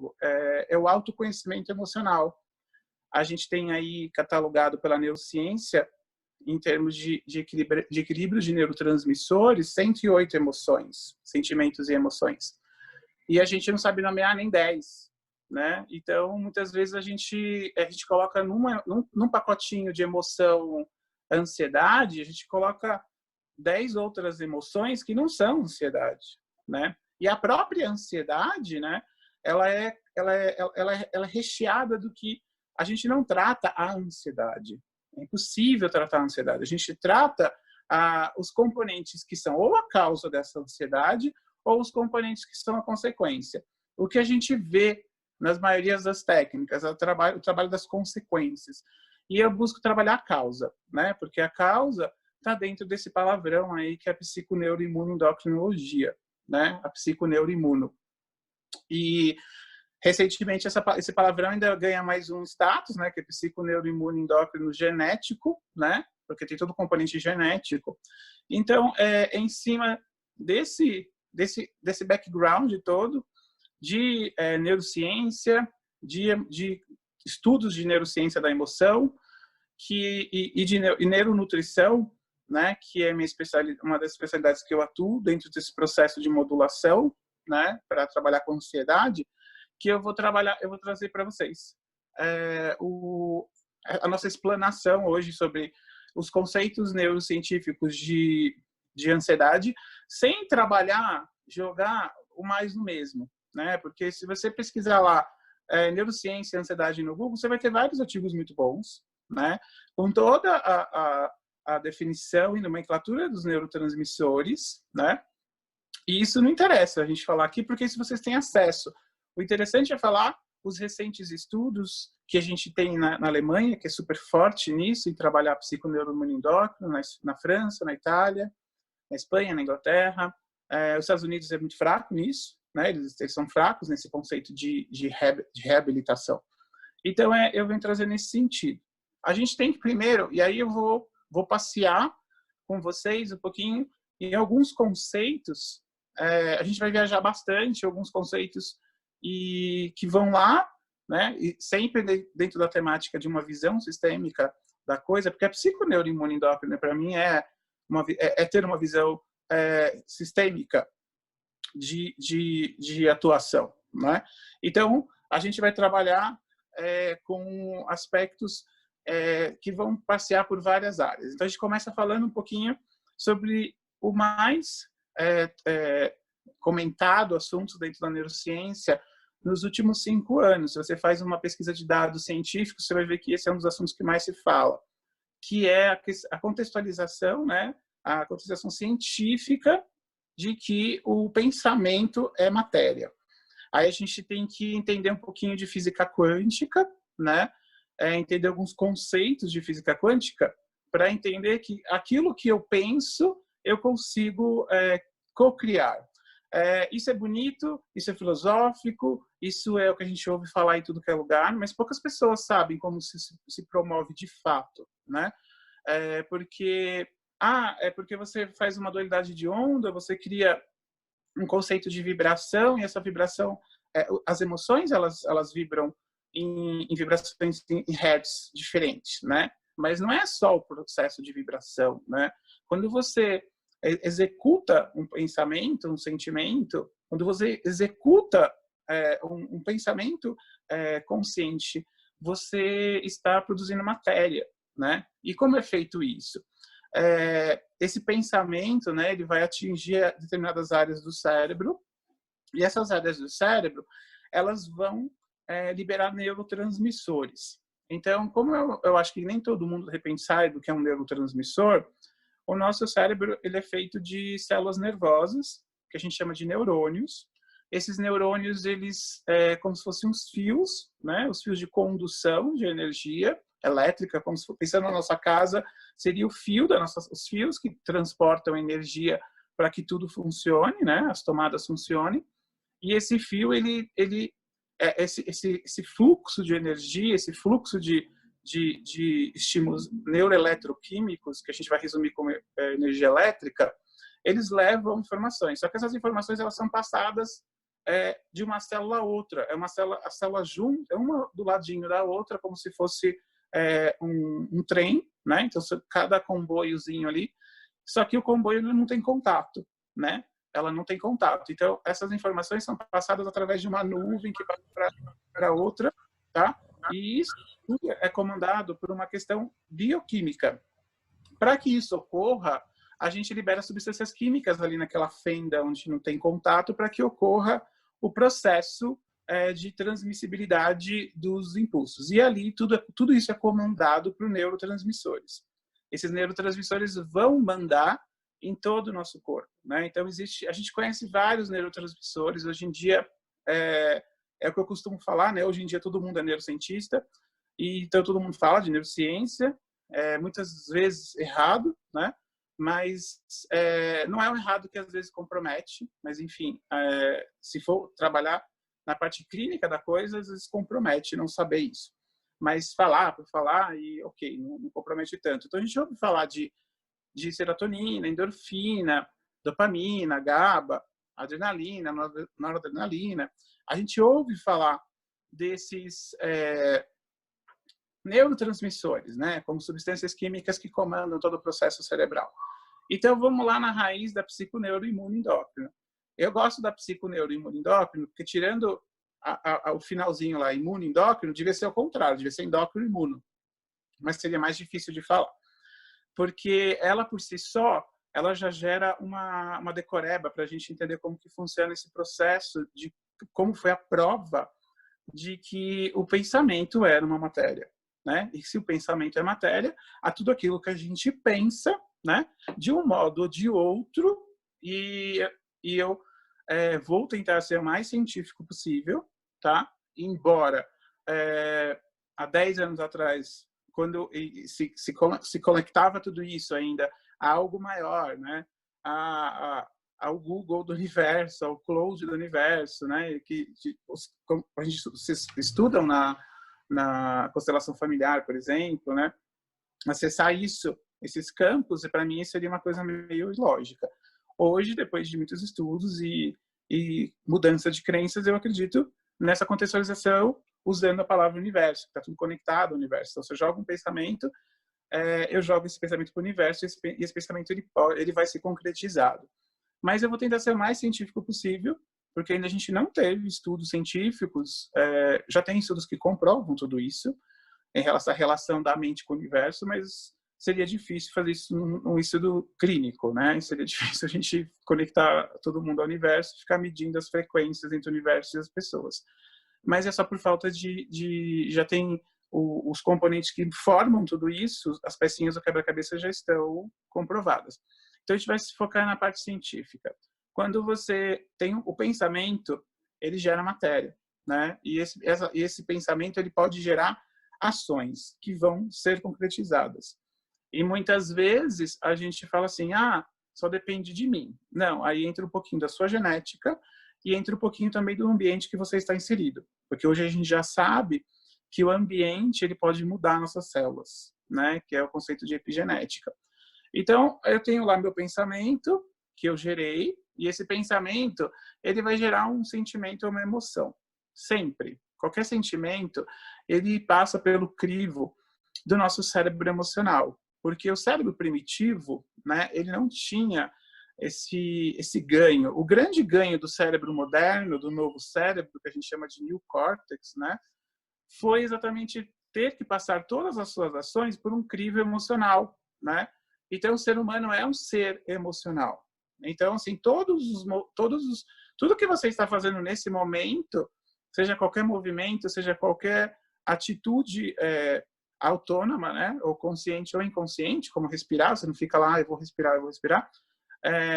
psicólogo, é o autoconhecimento emocional. A gente tem aí catalogado pela neurociência, em termos de equilíbrio de neurotransmissores, 108 emoções, sentimentos e emoções. E a gente não sabe nomear nem 10, né? Então, muitas vezes a gente coloca num pacotinho de emoção ansiedade, a gente coloca 10 outras emoções que não são ansiedade, né? E a própria ansiedade, né? Ela é recheada do que a gente não trata a ansiedade. É impossível tratar a ansiedade. A gente trata os componentes que são ou a causa dessa ansiedade ou os componentes que são a consequência. O que a gente vê nas maiorias das técnicas é o trabalho das consequências. E eu busco trabalhar a causa, né? Porque a causa está dentro desse palavrão aí que é a psiconeuroimunoendocrinologia, né? A psiconeuroimuno. E recentemente esse palavrão ainda ganha mais um status, né? Que é psiconeuroimunoendócrino genético, né? Porque tem todo o componente genético. Então, em cima desse background todo de neurociência, de estudos de neurociência da emoção e neuronutrição, né, que é uma das especialidades que eu atuo dentro desse processo de modulação, né, para trabalhar com ansiedade, que eu vou trazer para vocês a nossa explanação hoje sobre os conceitos neurocientíficos de ansiedade, sem jogar o mais no mesmo, né? Porque se você pesquisar lá neurociência e ansiedade no Google, você vai ter vários artigos muito bons, né? Com toda a definição e nomenclatura dos neurotransmissores, né? E isso não interessa a gente falar aqui, porque se vocês têm acesso. O interessante é falar os recentes estudos que a gente tem na Alemanha, que é super forte nisso, em trabalhar psiconeuroimunoendócrino, na França, na Itália, na Espanha, na Inglaterra. Os Estados Unidos é muito fraco nisso, né? Eles são fracos nesse conceito de reabilitação. Então, eu venho trazer nesse sentido. A gente tem que primeiro, e aí eu vou passear com vocês um pouquinho em alguns conceitos. A gente vai viajar bastante, alguns conceitos que vão lá, né? E sempre dentro da temática de uma visão sistêmica da coisa, porque a psiconeuroimunoendócrina, para mim, é ter uma visão sistêmica de atuação, né? Então, a gente vai trabalhar com aspectos que vão passear por várias áreas. Então, a gente começa falando um pouquinho sobre o mais comentado assunto dentro da neurociência nos últimos 5 anos. Se você faz uma pesquisa de dados científicos, você vai ver que esse é um dos assuntos que mais se fala, que é a contextualização, né? A contextualização científica de que o pensamento é matéria. Aí a gente tem que entender um pouquinho de física quântica, né? Entender alguns conceitos de física quântica para entender que aquilo que eu penso, eu consigo co-criar. Isso é bonito, isso é filosófico, isso é o que a gente ouve falar em tudo que é lugar, mas poucas pessoas sabem como se promove de fato, né? Porque você faz uma dualidade de onda, você cria um conceito de vibração, e essa vibração, as emoções, elas vibram em vibrações em hertz diferentes, né? Mas não é só o processo de vibração, né? Quando você executa um pensamento, um sentimento, quando você executa um pensamento consciente, você está produzindo matéria, né? E como é feito isso? Esse pensamento, né, ele vai atingir determinadas áreas do cérebro, e essas áreas do cérebro, elas vão liberar neurotransmissores. Então, como eu acho que nem todo mundo, de repente, sabe o que é um neurotransmissor, o nosso cérebro ele é feito de células nervosas, que a gente chama de neurônios. Esses neurônios, eles como se fossem uns fios, né? Os fios de condução de energia elétrica, como se pensando na nossa casa, seria os fios que transportam energia para que tudo funcione, né? As tomadas funcionem. E esse fio, esse fluxo de energia, esse fluxo de estímulos neuroeletroquímicos, que a gente vai resumir como energia elétrica, eles levam informações. Só que essas informações elas são passadas de uma célula a outra. É uma célula, a célula junta, uma do ladinho da outra, como se fosse um trem, né? Então, cada comboiozinho ali, só que o comboio não tem contato, né? Ela não tem contato. Então, essas informações são passadas através de uma nuvem que vai para outra, tá? E isso é comandado por uma questão bioquímica. Para que isso ocorra, a gente libera substâncias químicas ali naquela fenda onde não tem contato para que ocorra o processo de transmissibilidade dos impulsos. E ali tudo isso é comandado por neurotransmissores. Esses neurotransmissores vão mandar em todo o nosso corpo, né? Então a gente conhece vários neurotransmissores. Hoje em dia é o que eu costumo falar, né? Hoje em dia todo mundo é neurocientista e então todo mundo fala de neurociência, muitas vezes errado, né? Mas não é o errado que às vezes compromete, mas enfim, se for trabalhar na parte clínica da coisa, às vezes compromete não saber isso. Mas falar por falar, e ok, não compromete tanto. Então a gente ouve falar de serotonina, endorfina, dopamina, GABA, adrenalina, noradrenalina. A gente ouve falar desses neurotransmissores, né, como substâncias químicas que comandam todo o processo cerebral. Então, vamos lá na raiz da psiconeuroimunoendócrina. Eu gosto da psiconeuroimunoendócrina porque, tirando o finalzinho lá, imunoendócrino, devia ser o contrário, devia ser endócrino-imuno. Mas seria mais difícil de falar. Porque ela, por si só, ela já gera uma decoreba para a gente entender como que funciona esse processo, de como foi a prova de que o pensamento era uma matéria, né? E se o pensamento é matéria, há tudo aquilo que a gente pensa, né? De um modo ou de outro, e eu vou tentar ser o mais científico possível, tá? Embora há 10 anos atrás, quando se conectava tudo isso ainda a algo maior, né? Ao Google do universo, ao Cloud do universo, né? Que a gente estudam na constelação familiar, por exemplo, né? Acessar esses campos, para mim seria uma coisa meio ilógica. Hoje, depois de muitos estudos e mudança de crenças, eu acredito nessa contextualização usando a palavra universo, está tudo conectado ao universo. Então, se eu jogo um pensamento, eu jogo esse pensamento para o universo e esse pensamento ele vai ser concretizado. Mas eu vou tentar ser o mais científico possível, porque ainda a gente não teve estudos científicos, já tem estudos que comprovam tudo isso, em relação à relação da mente com o universo, mas seria difícil fazer isso num estudo clínico, né? Seria difícil a gente conectar todo mundo ao universo e ficar medindo as frequências entre o universo e as pessoas. Mas é só por falta já tem os componentes que formam tudo isso, as pecinhas do quebra-cabeça já estão comprovadas. Então a gente vai se focar na parte científica. Quando você tem o pensamento, ele gera matéria, né? E esse pensamento ele pode gerar ações que vão ser concretizadas. E muitas vezes a gente fala assim, só depende de mim. Não, aí entra um pouquinho da sua genética e entra um pouquinho também do ambiente que você está inserido. Porque hoje a gente já sabe que o ambiente ele pode mudar nossas células, né? Que é o conceito de epigenética. Então, eu tenho lá meu pensamento que eu gerei, e esse pensamento ele vai gerar um sentimento ou uma emoção. Sempre. Qualquer sentimento, ele passa pelo crivo do nosso cérebro emocional. Porque o cérebro primitivo, né, ele não tinha esse ganho. O grande ganho do cérebro moderno, do novo cérebro, que a gente chama de New Cortex, né, foi exatamente ter que passar todas as suas ações por um crivo emocional, né? Então, o ser humano é um ser emocional. Então, assim, tudo que você está fazendo nesse momento, seja qualquer movimento, seja qualquer atitude autônoma, né? Ou consciente ou inconsciente, como respirar, você não fica lá, eu vou respirar,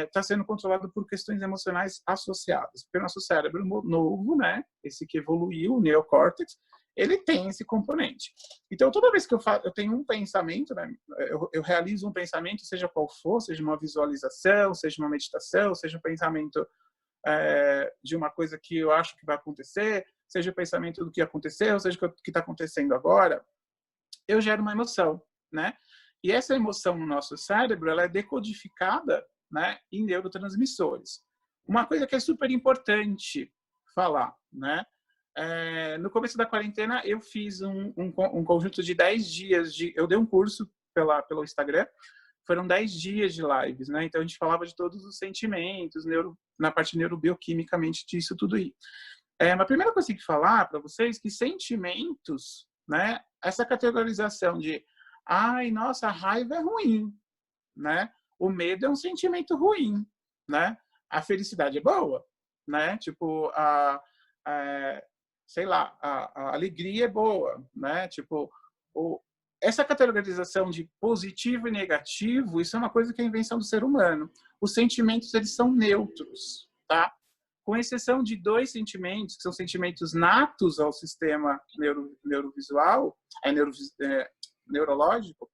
está sendo controlado por questões emocionais associadas. Porque o nosso cérebro novo, né? Esse que evoluiu, o neocórtex, ele tem esse componente. Então, toda vez que eu tenho um pensamento, né, eu realizo um pensamento, seja qual for, seja uma visualização, seja uma meditação, seja um pensamento de uma coisa que eu acho que vai acontecer, seja o pensamento do que aconteceu, seja o que está acontecendo agora, eu gero uma emoção, né? E essa emoção no nosso cérebro, ela é decodificada, né, em neurotransmissores. Uma coisa que é super importante falar, né? No começo da quarentena, eu fiz um conjunto de 10 dias eu dei um curso pelo Instagram, foram 10 dias de lives, né? Então a gente falava de todos os sentimentos, na parte neurobioquimicamente disso tudo aí. Uma primeira coisa que eu tenho que falar para vocês que sentimentos, né? Essa categorização de, ai, nossa, a raiva é ruim, né? O medo é um sentimento ruim, né? A felicidade é boa, né? Tipo, sei lá, a alegria é boa, né? Tipo, essa categorização de positivo e negativo, isso é uma coisa que é invenção do ser humano. Os sentimentos, eles são neutros, tá? Com exceção de 2 sentimentos, que são sentimentos natos ao sistema neurovisual, neurológico,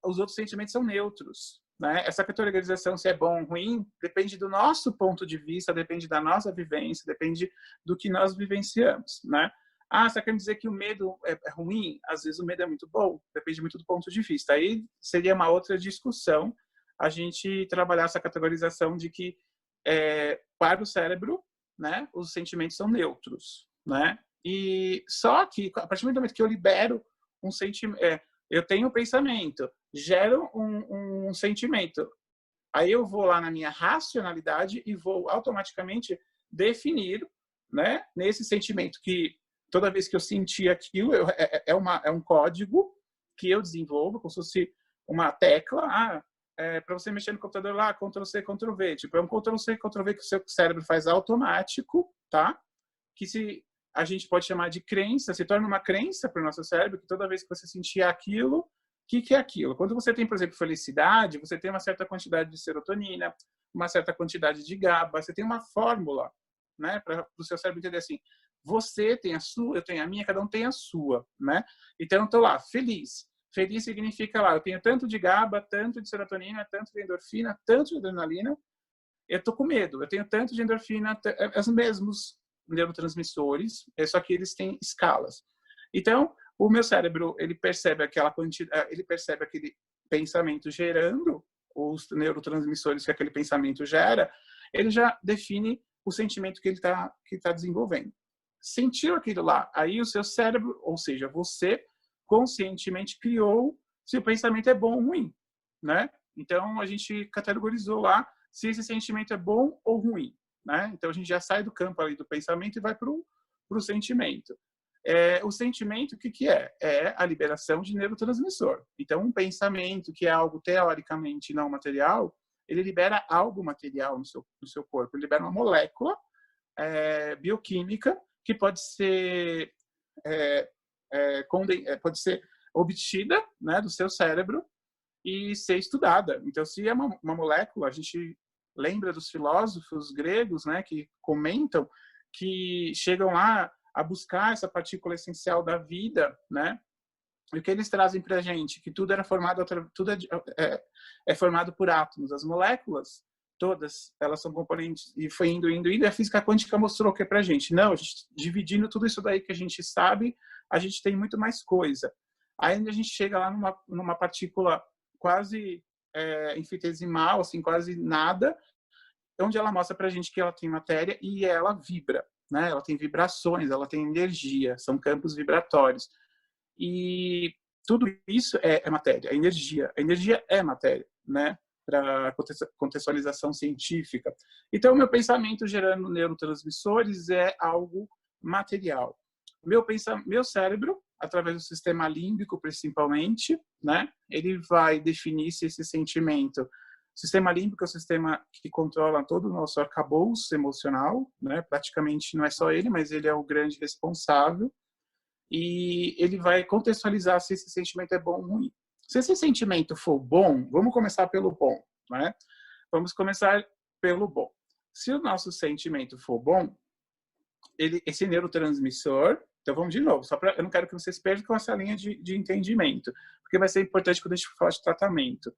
os outros sentimentos são neutros, né? Essa categorização, se é bom ou ruim, depende do nosso ponto de vista, depende da nossa vivência, depende do que nós vivenciamos, né? Você quer dizer que o medo é ruim? Às vezes o medo é muito bom, depende muito do ponto de vista. Aí seria uma outra discussão a gente trabalhar essa categorização de que para o cérebro, né, os sentimentos são neutros, né? E só que a partir do momento que eu libero um sentimento, eu tenho um pensamento, gero um sentimento, aí eu vou lá na minha racionalidade e vou automaticamente definir, né, nesse sentimento que toda vez que eu sentir aquilo é um código que eu desenvolvo, como se fosse uma tecla. Para você mexer no computador lá, Ctrl+C, Ctrl+V. Tipo, é um Ctrl+C, Ctrl+V que o seu cérebro faz automático, tá? Que a gente pode chamar de crença, se torna uma crença para o nosso cérebro, que toda vez que você sentir aquilo, o que é aquilo? Quando você tem, por exemplo, felicidade, você tem uma certa quantidade de serotonina, uma certa quantidade de GABA, você tem uma fórmula, né? Para o seu cérebro entender assim, você tem a sua, eu tenho a minha, cada um tem a sua, né? Então, eu estou lá, feliz. Feliz significa lá, eu tenho tanto de GABA, tanto de serotonina, tanto de endorfina, tanto de adrenalina. Eu estou com medo, eu tenho tanto de endorfina, os mesmos neurotransmissores, só que eles têm escalas. Então, o meu cérebro, ele percebe aquela quantidade, ele percebe aquele pensamento gerando os neurotransmissores que aquele pensamento gera, ele já define o sentimento que ele tá desenvolvendo. Sentiu aquilo lá, aí o seu cérebro, ou seja, você conscientemente criou se o pensamento é bom ou ruim, né? Então a gente categorizou lá se esse sentimento é bom ou ruim, né? Então a gente já sai do campo ali do pensamento e vai para o sentimento. O sentimento, o que é? É a liberação de neurotransmissor. Então um pensamento que é algo teoricamente não material, ele libera algo material no seu corpo, ele libera uma molécula bioquímica que pode ser pode ser obtida, né, do seu cérebro e ser estudada. Então, se é uma molécula, a gente lembra dos filósofos gregos, né, que comentam que chegam lá a buscar essa partícula essencial da vida, né? E o que eles trazem para a gente? Que tudo era formado, tudo é formado por átomos. As moléculas todas, elas são componentes, e foi indo, e a física quântica mostrou o que é pra gente. Não, a gente, dividindo tudo isso daí que a gente sabe, a gente tem muito mais coisa. Aí a gente chega lá numa partícula quase infinitesimal, assim, quase nada, onde ela mostra pra gente que ela tem matéria e ela vibra, né? Ela tem vibrações, ela tem energia, são campos vibratórios. E tudo isso é matéria, é energia. A energia é matéria, né? Para contextualização científica. Então, o meu pensamento gerando neurotransmissores é algo material. Meu cérebro, através do sistema límbico, principalmente, né? Ele vai definir se esse sentimento... O sistema límbico é o sistema que controla todo o nosso arcabouço emocional, né? Praticamente não é só ele, mas ele é o grande responsável. E ele vai contextualizar se esse sentimento é bom ou ruim. Se esse sentimento for bom, vamos começar pelo bom, né? Vamos começar pelo bom. Se o nosso sentimento for bom, esse neurotransmissor, então vamos de novo, eu não quero que vocês percam essa linha de entendimento, porque vai ser importante quando a gente falar de tratamento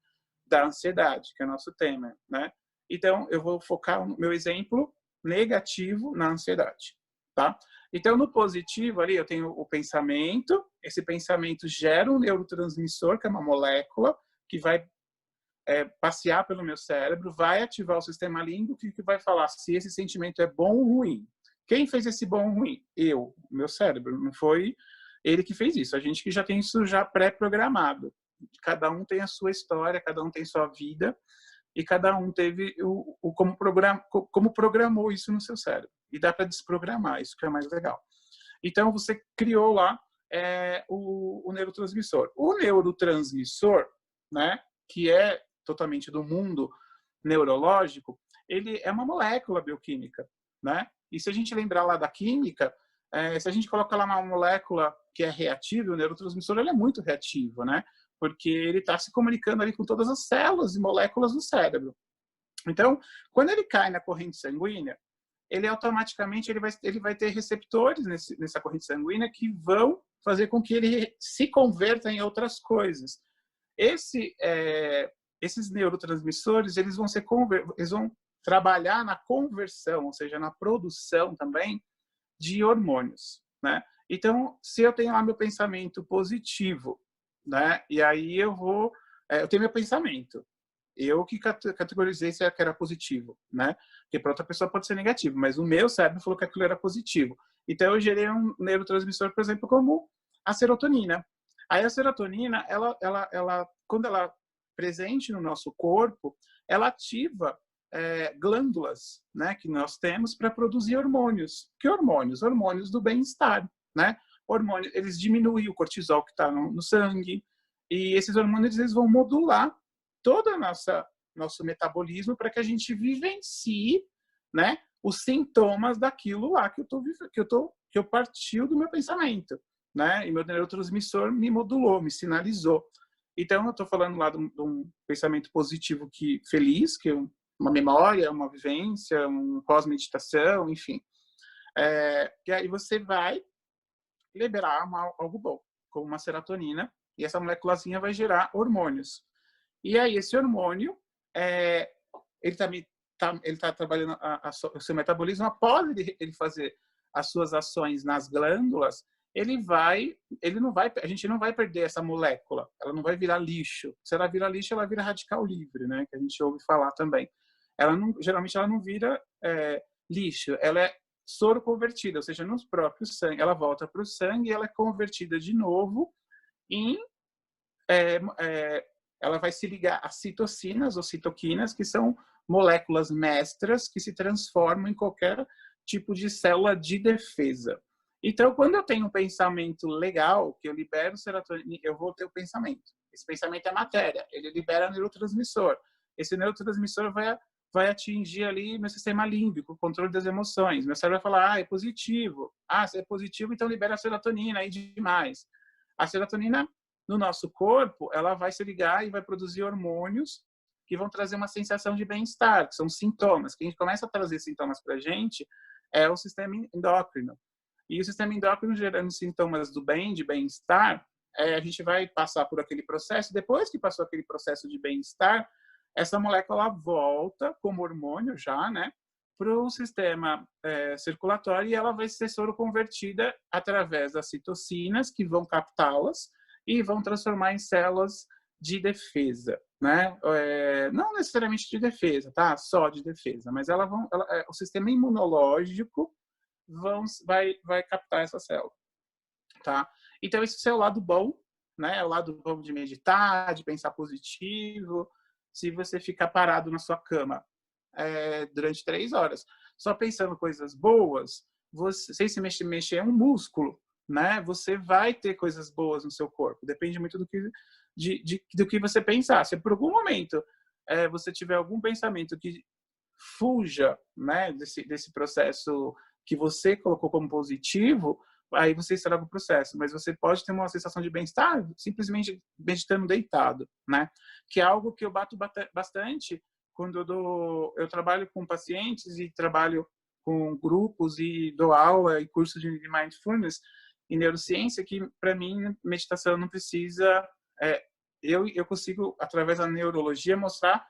da ansiedade, que é o nosso tema, né? Então, eu vou focar no meu exemplo negativo na ansiedade, tá? Então, no positivo ali, eu tenho o pensamento, esse pensamento gera um neurotransmissor, que é uma molécula, que vai passear pelo meu cérebro, vai ativar o sistema límbico, que vai falar se esse sentimento é bom ou ruim. Quem fez esse bom ou ruim? Eu, meu cérebro. Não foi ele que fez isso. A gente que já tem isso já pré-programado. Cada um tem a sua história, cada um tem sua vida e cada um teve como programou isso no seu cérebro. E dá para desprogramar, isso que é mais legal. Então, você criou lá o neurotransmissor. O neurotransmissor, né, que é totalmente do mundo neurológico, ele é uma molécula bioquímica, né? E se a gente lembrar lá da química, se a gente coloca lá uma molécula que é reativa, o neurotransmissor ele é muito reativo, né? Porque ele está se comunicando ali com todas as células e moléculas do cérebro. Então, quando ele cai na corrente sanguínea, ele automaticamente ele vai ter receptores nessa corrente sanguínea que vão fazer com que ele se converta em outras coisas. Esses neurotransmissores eles vão trabalhar na conversão, ou seja, na produção também de hormônios, né? Então, se eu tenho lá meu pensamento positivo, né? E aí eu tenho meu pensamento. Eu que categorizei se era positivo, né? Porque para outra pessoa pode ser negativo, mas o meu cérebro falou que aquilo era positivo. Então eu gerei um neurotransmissor, por exemplo, como a serotonina. Aí a serotonina, quando ela é presente no nosso corpo, ela ativa glândulas, né, que nós temos para produzir hormônios. Que hormônios? Hormônios do bem-estar, né? Hormônios, eles diminuem o cortisol que está no sangue e esses hormônios eles vão modular todo o nosso metabolismo para que a gente vivencie, né, os sintomas daquilo lá que eu partiu do meu pensamento, né? E meu neurotransmissor me modulou, me sinalizou. Então eu estou falando lá de um pensamento positivo feliz, que uma memória, uma vivência, um pós-meditação, enfim. E aí você vai liberar algo bom, como uma serotonina, e essa moléculazinha vai gerar hormônios. E aí esse hormônio, ele também ele está trabalhando o seu metabolismo. Após ele fazer as suas ações nas glândulas, a gente não vai perder essa molécula, ela não vai virar lixo. Se ela vira lixo, ela vira radical livre, né? Que a gente ouve falar também. Geralmente ela não vira lixo, ela é soro convertida, ou seja, nos próprios sangue, ela volta para o sangue e ela é convertida de novo em ela vai se ligar a citocinas ou citoquinas, que são moléculas mestras que se transformam em qualquer tipo de célula de defesa. Então, quando eu tenho um pensamento legal, que eu libero serotonina, eu vou ter o pensamento. Esse pensamento é matéria, ele libera neurotransmissor. Esse neurotransmissor vai atingir ali meu sistema límbico, o controle das emoções. Meu cérebro vai falar, é positivo. Se é positivo, então libera a serotonina, aí demais. A serotonina no nosso corpo, ela vai se ligar e vai produzir hormônios que vão trazer uma sensação de bem-estar, que são sintomas. Quem começa a trazer sintomas para a gente é o sistema endócrino. E o sistema endócrino gerando sintomas do bem, de bem-estar, a gente vai passar por aquele processo. Depois que passou aquele processo de bem-estar, essa molécula volta como hormônio já, né, para o sistema circulatório e ela vai ser soroconvertida através das citocinas que vão captá-las e vão transformar em células de defesa, né? Não necessariamente de defesa, tá? Só de defesa, mas o sistema imunológico vai captar essa célula, tá? Então esse é o lado bom, né? É o lado bom de meditar, de pensar positivo. Se você ficar parado na sua cama durante 3 horas, só pensando coisas boas, sem se mexer é um músculo, né? Você vai ter coisas boas no seu corpo. Depende muito do que você pensar. Se por algum momento você tiver algum pensamento que fuja, né, desse processo que você colocou como positivo, aí você estraga o processo. Mas você pode ter uma sensação de bem-estar simplesmente meditando deitado, né? Que é algo que eu bato bastante quando eu trabalho com pacientes e trabalho com grupos e dou aula e curso de mindfulness e neurociência, que para mim meditação não precisa. Eu consigo através da neurologia mostrar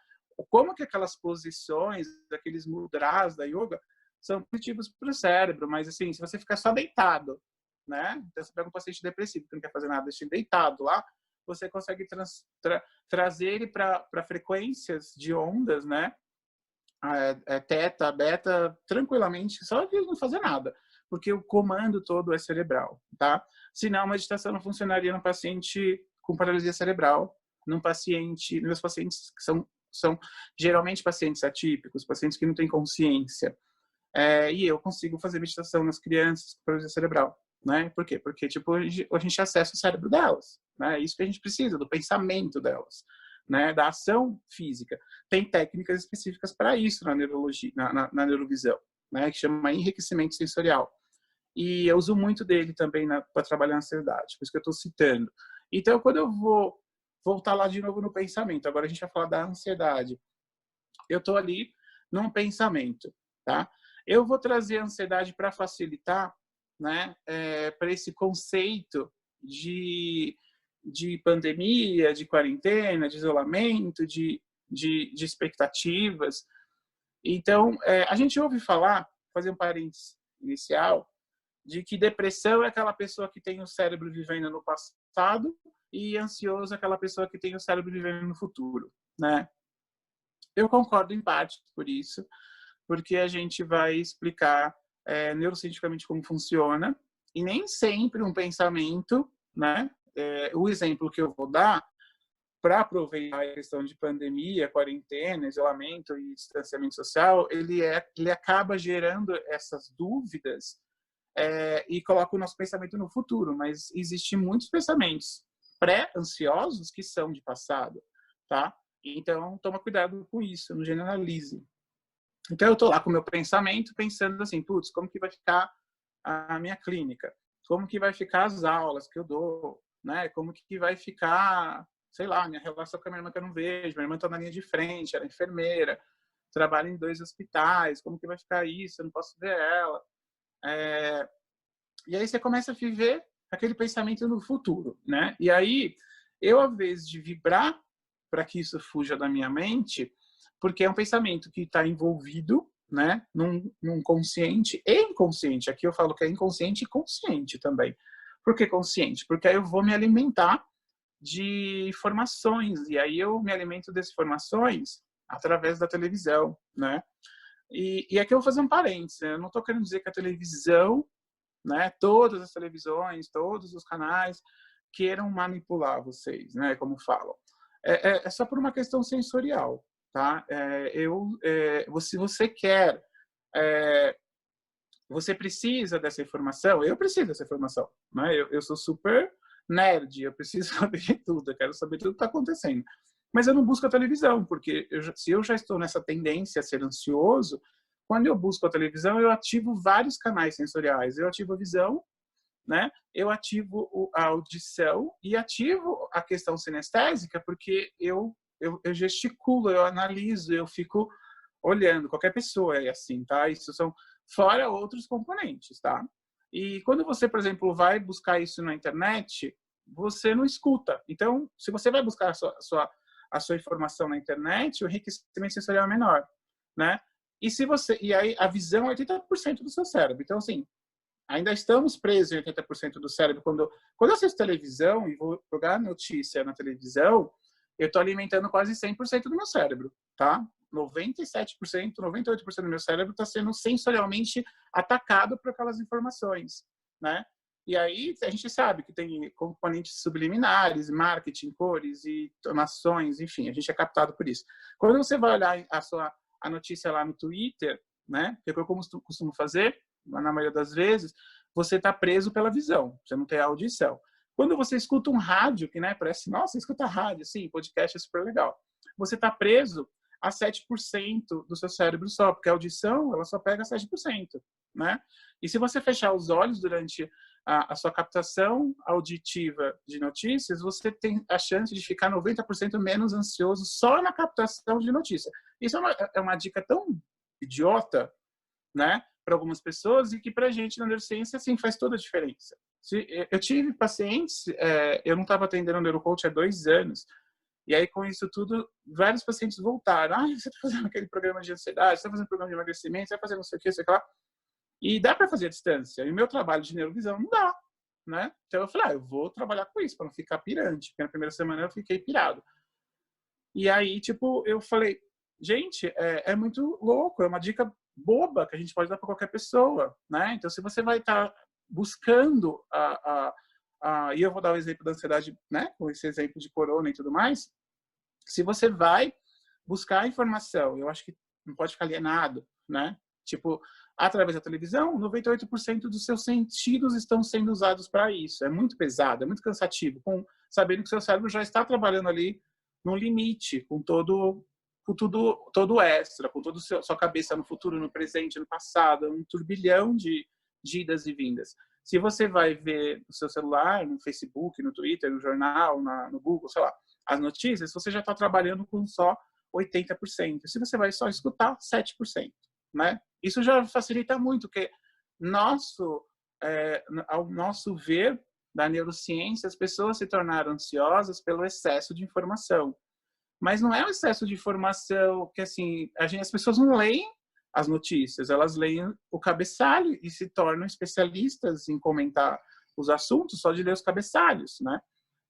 como que aquelas posições, aqueles mudras da yoga são positivos para o cérebro, mas assim, se você ficar só deitado, né? Então você pega um paciente depressivo que não quer fazer nada, deixa ele deitado lá, você consegue trazer ele para frequências de ondas, né? teta, beta, tranquilamente, só de não fazer nada, porque o comando todo é cerebral, tá? Senão, a meditação não funcionaria no paciente com paralisia cerebral, meus pacientes que são geralmente pacientes atípicos, pacientes que não têm consciência. E eu consigo fazer meditação nas crianças com paralisia cerebral, né? Por quê? Porque, tipo, a gente acessa o cérebro delas, né? É isso que a gente precisa, do pensamento delas, né? Da ação física. Tem técnicas específicas para isso na neurologia, na neurovisão, né? Que chama enriquecimento sensorial. E eu uso muito dele também para trabalhar a ansiedade, por isso que eu estou citando. Então, quando eu vou voltar lá de novo no pensamento, agora a gente vai falar da ansiedade. Eu estou ali num pensamento, tá? Eu vou trazer a ansiedade para facilitar, né, para esse conceito de pandemia, de quarentena, de isolamento, de expectativas. Então, a gente ouve falar, fazer um parênteses inicial, de que depressão é aquela pessoa que tem o cérebro vivendo no passado e ansioso é aquela pessoa que tem o cérebro vivendo no futuro, né? Eu concordo em parte por isso, porque a gente vai explicar neurocientificamente como funciona, e nem sempre um pensamento, né? O exemplo que eu vou dar, para aproveitar a questão de pandemia, quarentena, isolamento e distanciamento social, ele acaba gerando essas dúvidas e coloca o nosso pensamento no futuro, mas existem muitos pensamentos pré-ansiosos que são de passado, tá? Então, toma cuidado com isso, não generalize. Então, eu estou lá com o meu pensamento, pensando assim, putz, como que vai ficar a minha clínica? Como que vai ficar as aulas que eu dou? Né? Como que vai ficar, sei lá, minha relação com a minha irmã que eu não vejo? Minha irmã está na linha de frente, ela é enfermeira, trabalha em 2 hospitais, como que vai ficar isso? Eu não posso ver ela. E aí você começa a viver aquele pensamento no futuro, né? E aí, eu, ao invés de vibrar para que isso fuja da minha mente, porque é um pensamento que está envolvido, né, num consciente e inconsciente. Aqui eu falo que é inconsciente e consciente também. Por que consciente? Porque aí eu vou me alimentar de informações, e aí eu me alimento dessas informações através da televisão, né? E aqui eu vou fazer um parênteses, eu não estou querendo dizer que a televisão, né, todas as televisões, todos os canais queiram manipular vocês, né, como falam. É só por uma questão sensorial, tá? Se você quer, você precisa dessa informação, eu preciso dessa informação, né? Eu sou super nerd, eu preciso saber de tudo, eu quero saber tudo que está acontecendo. Mas eu não busco a televisão, porque se eu já estou nessa tendência a ser ansioso, quando eu busco a televisão, eu ativo vários canais sensoriais. Eu ativo a visão, né? Eu ativo a audição e ativo a questão sinestésica, porque eu gesticulo, eu analiso, eu fico olhando. Qualquer pessoa é assim, tá? Isso são fora outros componentes, tá? E quando você, por exemplo, vai buscar isso na internet, você não escuta. Então, se você vai buscar a sua informação na internet, o enriquecimento sensorial é menor, né? E aí a visão é 80% do seu cérebro. Então, assim, ainda estamos presos em 80% do cérebro. Quando eu assisto televisão e vou jogar notícia na televisão, eu estou alimentando quase 100% do meu cérebro, tá? 97%, 98% do meu cérebro está sendo sensorialmente atacado por aquelas informações, né? E aí a gente sabe que tem componentes subliminares, marketing, cores e tonações, enfim, a gente é captado por isso. Quando você vai olhar a notícia lá no Twitter, né, que é o que eu costumo fazer, na maioria das vezes, você está preso pela visão, você não tem audição. Quando você escuta um rádio, que, né, parece, nossa, escuta rádio, sim, podcast é super legal. Você está preso a 7% do seu cérebro só, porque a audição, ela só pega 7%, né? E se você fechar os olhos durante a sua captação auditiva de notícias, você tem a chance de ficar 90% menos ansioso só na captação de notícia. Isso é uma dica tão idiota, né, para algumas pessoas, e que para a gente na neurociência, assim, faz toda a diferença. Eu tive pacientes, eu não estava atendendo neurocoach há 2 anos, e aí com isso tudo, vários pacientes voltaram. Você está fazendo aquele programa de ansiedade, você está fazendo programa de emagrecimento, você vai fazer não sei o que, sei lá. E dá para fazer à distância. E o meu trabalho de neurovisão não dá, né? Então eu falei, eu vou trabalhar com isso, para não ficar pirante, porque na primeira semana eu fiquei pirado. E aí, tipo, eu falei, gente, é muito louco, é uma dica boba que a gente pode dar para qualquer pessoa, né? Então, se você vai estar buscando e eu vou dar o exemplo da ansiedade, né? Com esse exemplo de corona e tudo mais, se você vai buscar informação, eu acho que não pode ficar alienado, né? Tipo, através da televisão, 98% dos seus sentidos estão sendo usados para isso. É muito pesado, é muito cansativo, sabendo que o seu cérebro já está trabalhando ali no limite, com todo extra, com toda a sua cabeça no futuro, no presente, no passado, um turbilhão de idas e vindas. Se você vai ver no seu celular, no Facebook, no Twitter, no jornal, no Google, sei lá, as notícias, você já está trabalhando com só 80%. Se você vai só escutar, 7%. Né? Isso já facilita muito, porque ao nosso ver da neurociência, as pessoas se tornaram ansiosas pelo excesso de informação. Mas não é o excesso de informação que, assim, as pessoas não leem as notícias, elas leem o cabeçalho e se tornam especialistas em comentar os assuntos só de ler os cabeçalhos, né?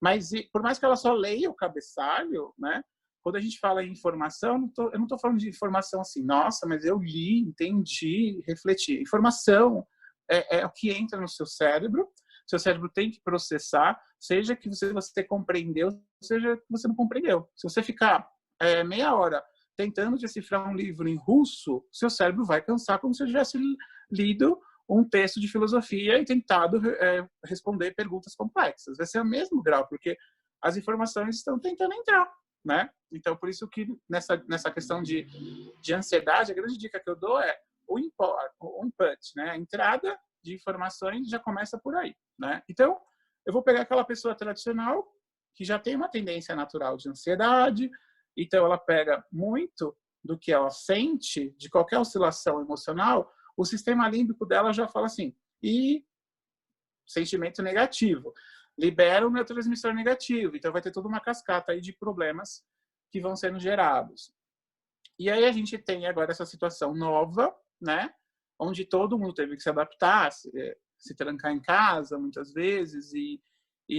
Mas por mais que ela só leia o cabeçalho, né? Quando a gente fala em informação, eu não estou falando de informação assim, nossa, mas eu li, entendi, refleti. Informação é o que entra no seu cérebro tem que processar, seja que você compreendeu, seja que você não compreendeu. Se você ficar meia hora tentando decifrar um livro em russo, seu cérebro vai cansar como se eu tivesse lido um texto de filosofia e tentado responder perguntas complexas. Vai ser o mesmo grau, porque as informações estão tentando entrar, né? Então, por isso que nessa questão de ansiedade, a grande dica que eu dou é o input, né? A entrada de informações já começa por aí, né? Então, eu vou pegar aquela pessoa tradicional que já tem uma tendência natural de ansiedade, então ela pega muito do que ela sente, de qualquer oscilação emocional, o sistema límbico dela já fala assim, e sentimento negativo, libera o neurotransmissor negativo, então vai ter toda uma cascata aí de problemas que vão sendo gerados. E aí a gente tem agora essa situação nova, né, onde todo mundo teve que se adaptar, se trancar em casa muitas vezes e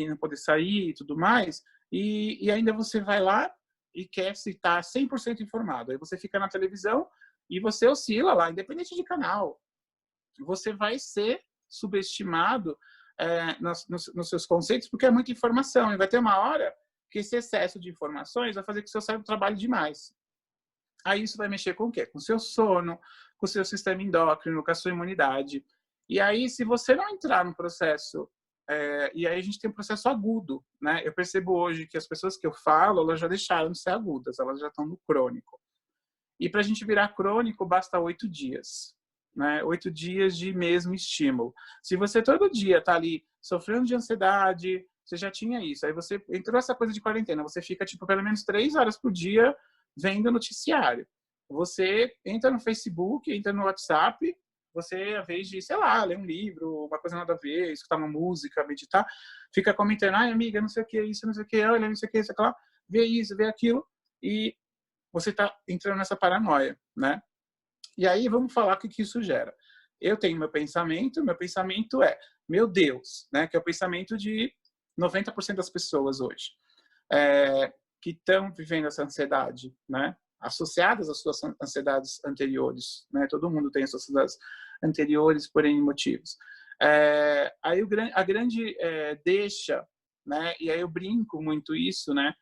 não poder sair e tudo mais, e ainda você vai lá e quer estar 100% informado. Aí você fica na televisão e você oscila lá, independente de canal. Você vai ser subestimado nos seus conceitos, porque é muita informação. E vai ter uma hora que esse excesso de informações vai fazer que o seu cérebro trabalhe demais. Aí isso vai mexer com o quê? Com o seu sono, com o seu sistema endócrino, com a sua imunidade. E aí, se você não entrar no processo, e aí a gente tem um processo agudo, né? Eu percebo hoje que as pessoas que eu falo, elas já deixaram de ser agudas, elas já estão no crônico. E para a gente virar crônico, basta 8 dias. Né? 8 dias de mesmo estímulo. Se você todo dia está ali sofrendo de ansiedade, você já tinha isso. Aí você entrou essa coisa de quarentena, você fica tipo pelo menos 3 horas por dia vendo noticiário. Você entra no Facebook, entra no WhatsApp, você, ao invés de, sei lá, ler um livro, uma coisa nada a ver, escutar uma música, meditar, fica comentando, ai, amiga, não sei o que, isso, não sei o que, olha, não sei o que, isso, aquilo, vê isso, vê aquilo, e você está entrando nessa paranoia, né? E aí, vamos falar o que isso gera. Eu tenho meu pensamento é, meu Deus, né? Que é o pensamento de 90% das pessoas hoje. Que estão vivendo essa ansiedade, né? Associadas às suas ansiedades anteriores, né? Todo mundo tem as suas ansiedades anteriores por N motivos. Aí a grande deixa, né? E aí eu brinco muito isso, né?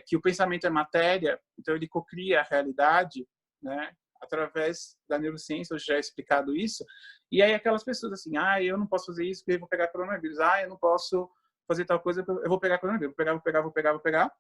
Que o pensamento é matéria, então ele cocria a realidade, né? Através da neurociência, eu já he explicado isso. E aí aquelas pessoas assim, eu não posso fazer isso porque eu vou pegar coronavírus. Eu não posso fazer tal coisa, eu vou pegar coronavírus. Vou pegar.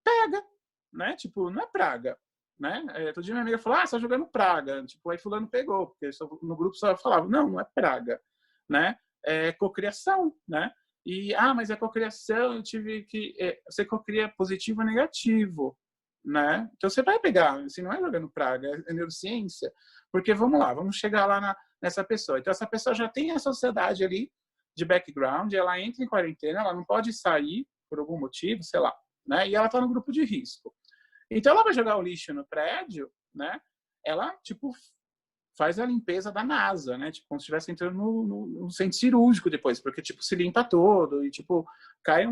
Pega, né? Tipo, não é praga, né? Todo dia minha amiga falou, você tá jogando praga. Tipo, aí fulano pegou, porque no grupo só falava, não é praga, né? É cocriação, né? E, mas é cocriação, eu tive que... você cocria positivo ou negativo, né? Então você vai pegar, assim, não é jogando praga, é neurociência, porque vamos chegar lá nessa pessoa. Então essa pessoa já tem a sociedade ali de background, ela entra em quarentena, ela não pode sair por algum motivo, sei lá, né? E ela está no grupo de risco. Então ela vai jogar o lixo no prédio, né? Ela tipo faz a limpeza da NASA, né? Tipo, como se estivesse entrando no centro cirúrgico depois, porque tipo se limpa todo e tipo cai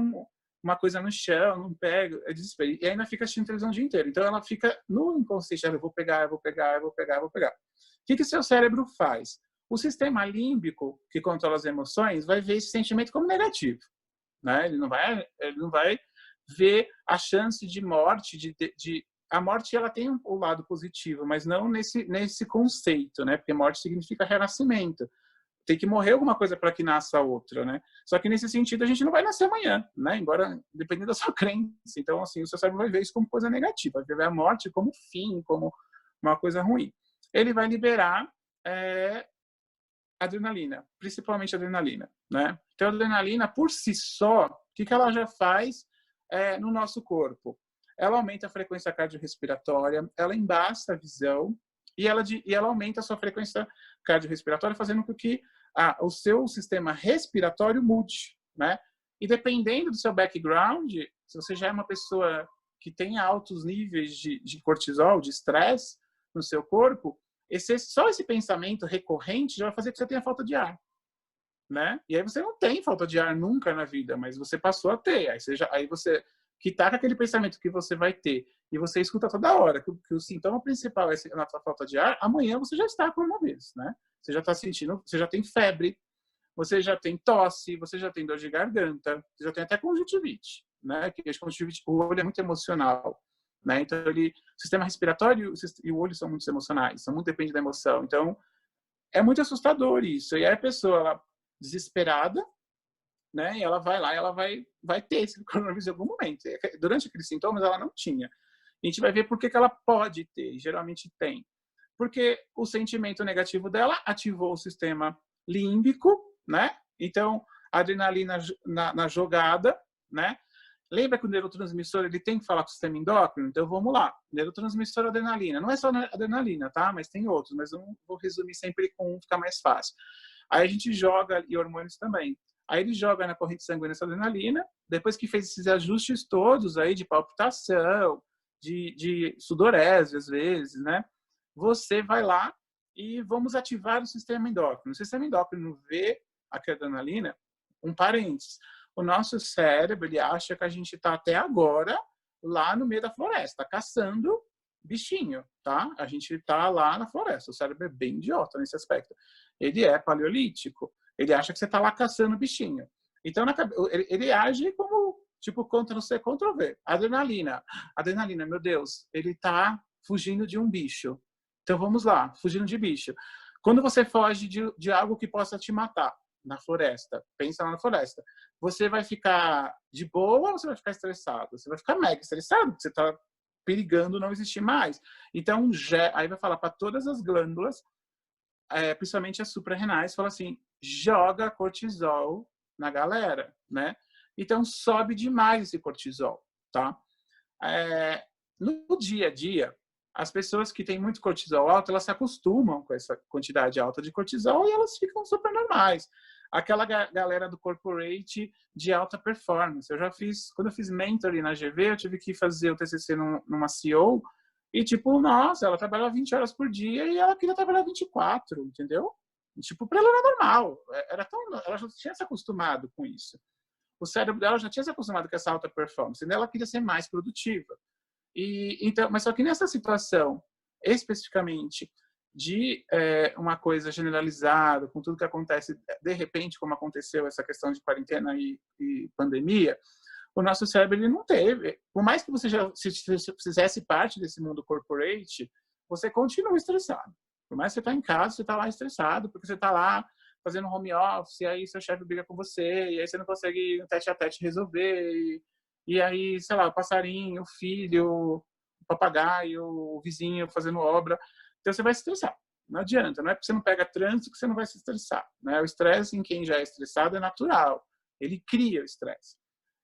uma coisa no chão, não pega, é desespero. E ainda fica assistindo televisão o dia inteiro. Então ela fica no inconsciente, eu vou pegar, eu vou pegar, eu vou pegar, eu vou pegar. O que o seu cérebro faz? O sistema límbico, que controla as emoções, vai ver esse sentimento como negativo, né? Ele não vai ver a chance de morte, a morte ela tem um lado positivo, mas não nesse conceito, né? Porque morte significa renascimento. Tem que morrer alguma coisa para que nasça outra, né? Só que nesse sentido a gente não vai nascer amanhã, né? Embora dependendo da sua crença. Então assim, o seu cérebro vai ver isso como coisa negativa, vai ver a morte como fim, como uma coisa ruim. Ele vai liberar adrenalina, principalmente adrenalina, né? Então a adrenalina por si só, o que ela já faz no nosso corpo? Ela aumenta a frequência cardiorrespiratória, ela embaça a visão e ela aumenta a sua frequência cardiorrespiratória, fazendo com que o seu sistema respiratório mude, né? E dependendo do seu background, se você já é uma pessoa que tem altos níveis de cortisol, de estresse no seu corpo, só esse pensamento recorrente já vai fazer que você tenha falta de ar, né? E aí você não tem falta de ar nunca na vida, mas você passou a ter. Aí você que tá com aquele pensamento que você vai ter e você escuta toda hora que o sintoma principal é a sua falta de ar, amanhã você já está com uma vez, né? Você já está sentindo, você já tem febre, você já tem tosse, você já tem dor de garganta, você já tem até conjuntivite, né? Que o olho é muito emocional, né? Então o sistema respiratório e o olho são muito emocionais, são muito dependem da emoção. Então é muito assustador isso. E aí a pessoa ela, desesperada, né? E ela vai lá, e ela vai ter esse coronavírus em algum momento. Durante aqueles sintomas ela não tinha. A gente vai ver por que ela pode ter, geralmente tem. Porque o sentimento negativo dela ativou o sistema límbico, né? Então, a adrenalina na jogada, né? Lembra que o neurotransmissor ele tem que falar com o sistema endócrino? Então, vamos lá. Neurotransmissor adrenalina. Não é só adrenalina, tá? Mas tem outros. Mas eu vou resumir sempre com um, ficar mais fácil. Aí a gente joga, e hormônios também. Aí ele joga na corrente sanguínea essa adrenalina. Depois que fez esses ajustes todos aí de palpitação, de sudorese, às vezes, né? Você vai lá e vamos ativar o sistema endócrino. O sistema endócrino vê a adrenalina, um parênteses. O nosso cérebro, ele acha que a gente está até agora lá no meio da floresta, caçando bichinho, tá? A gente está lá na floresta. O cérebro é bem idiota nesse aspecto. Ele é paleolítico. Ele acha que você está lá caçando bichinho. Então, ele age como, tipo, Ctrl-C, Ctrl-V. Adrenalina. Adrenalina, meu Deus, ele está fugindo de um bicho. Então, vamos lá, fugindo de bicho. Quando você foge de algo que possa te matar, na floresta, pensa lá na floresta, você vai ficar de boa ou você vai ficar estressado? Você vai ficar mega estressado, porque você está perigando não existir mais. Então, aí vai falar para todas as glândulas, principalmente as suprarrenais, fala assim, joga cortisol na galera, né? Então, sobe demais esse cortisol, tá? No dia a dia, as pessoas que têm muito cortisol alto, elas se acostumam com essa quantidade alta de cortisol e elas ficam super normais. Aquela galera do corporate de alta performance. Quando eu fiz mentoring na GV, eu tive que fazer o TCC numa CEO e, tipo, nossa, ela trabalhava 20 horas por dia e ela queria trabalhar 24, entendeu? E, tipo, para ela era normal. Ela já tinha se acostumado com isso. O cérebro dela já tinha se acostumado com essa alta performance. E ela queria ser mais produtiva. Então, mas só que nessa situação, especificamente, de uma coisa generalizada, com tudo que acontece, de repente, como aconteceu essa questão de quarentena e pandemia, o nosso cérebro ele não teve. Por mais que você já fizesse parte desse mundo corporate, você continua estressado. Por mais que você está em casa, você está lá estressado, porque você está lá fazendo home office, e aí seu chefe briga com você, e aí você não consegue tete a tete resolver, e aí, sei lá, o passarinho, o filho, o papagaio, o vizinho fazendo obra. Então, você vai se estressar. Não adianta. Não é porque você não pega trânsito que você não vai se estressar, né? O estresse em quem já é estressado é natural. Ele cria o estresse.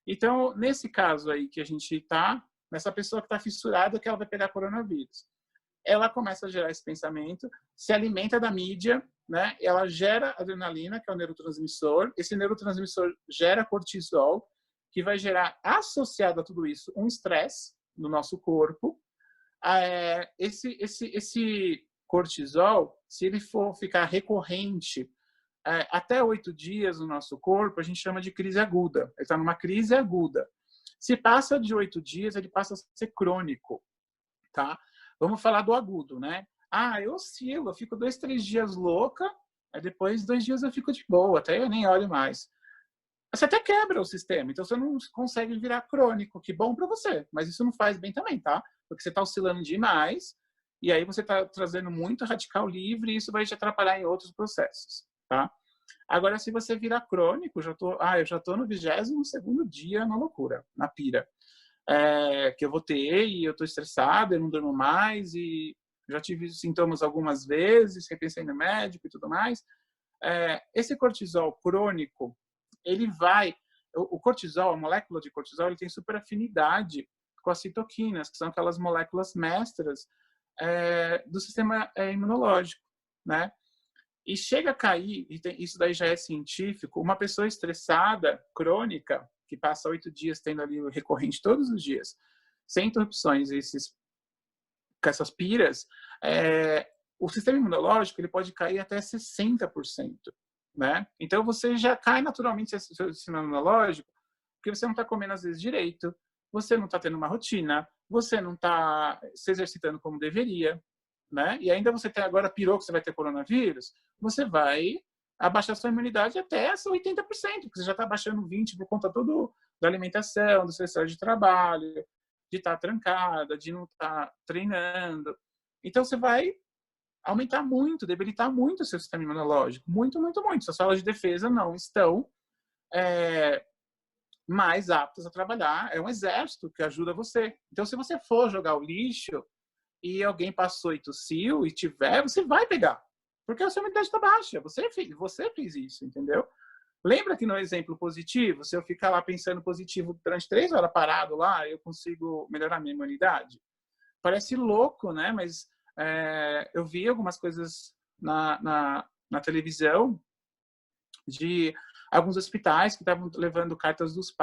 Então, nesse caso aí que a gente está, nessa pessoa que está fissurada, que ela vai pegar coronavírus. Ela começa a gerar esse pensamento, se alimenta da mídia, né? Ela gera adrenalina, que é o neurotransmissor. Esse neurotransmissor gera cortisol, que vai gerar, associado a tudo isso, um estresse no nosso corpo. Esse cortisol, se ele for ficar recorrente até 8 dias no nosso corpo, a gente chama de crise aguda. Ele está numa crise aguda. Se passa de 8 dias, ele passa a ser crônico, tá? Vamos falar do agudo, né? Ah, eu oscilo, eu fico 2, 3 dias louca, aí depois 2 dias eu fico de boa, até eu nem olho mais. Você até quebra o sistema, então você não consegue virar crônico, que bom para você, mas isso não faz bem também, tá? Porque você está oscilando demais, e aí você está trazendo muito radical livre, e isso vai te atrapalhar em outros processos, tá? Agora, se você virar crônico, eu já tô no 22º dia na loucura, na pira. Que eu vou ter, e eu tô estressada, eu não durmo mais, e já tive sintomas algumas vezes, repensei no médico e tudo mais. Esse cortisol crônico, ele vai... O cortisol, a molécula de cortisol, ele tem super afinidade com as citoquinas, que são aquelas moléculas mestras do sistema imunológico, né? E chega a cair, isso daí já é científico, uma pessoa estressada, crônica, que passa 8 dias tendo ali o recorrente todos os dias, sem interrupções, com essas piras, o sistema imunológico ele pode cair até 60%. Né? Então você já cai naturalmente esse sistema imunológico, porque você não está comendo às vezes direito, você não está tendo uma rotina, você não está se exercitando como deveria, né? E ainda você tem agora pirou que você vai ter coronavírus, você vai abaixar sua imunidade até essa 80%, porque você já está baixando 20% por conta da alimentação, do seu estresse de trabalho, de estar trancada, de não estar treinando. Então você vai aumentar muito, debilitar muito o seu sistema imunológico. Muito, muito, muito. Suas células de defesa não estão mais aptas a trabalhar. É um exército que ajuda você. Então, se você for jogar o lixo e alguém passou e tossiu e tiver, você vai pegar. Porque a sua imunidade está baixa. Você fez isso, entendeu? Lembra que no exemplo positivo, se eu ficar lá pensando positivo durante 3 horas parado lá, eu consigo melhorar minha imunidade? Parece louco, né? Mas eu vi algumas coisas na televisão de alguns hospitais que estavam levando cartas dos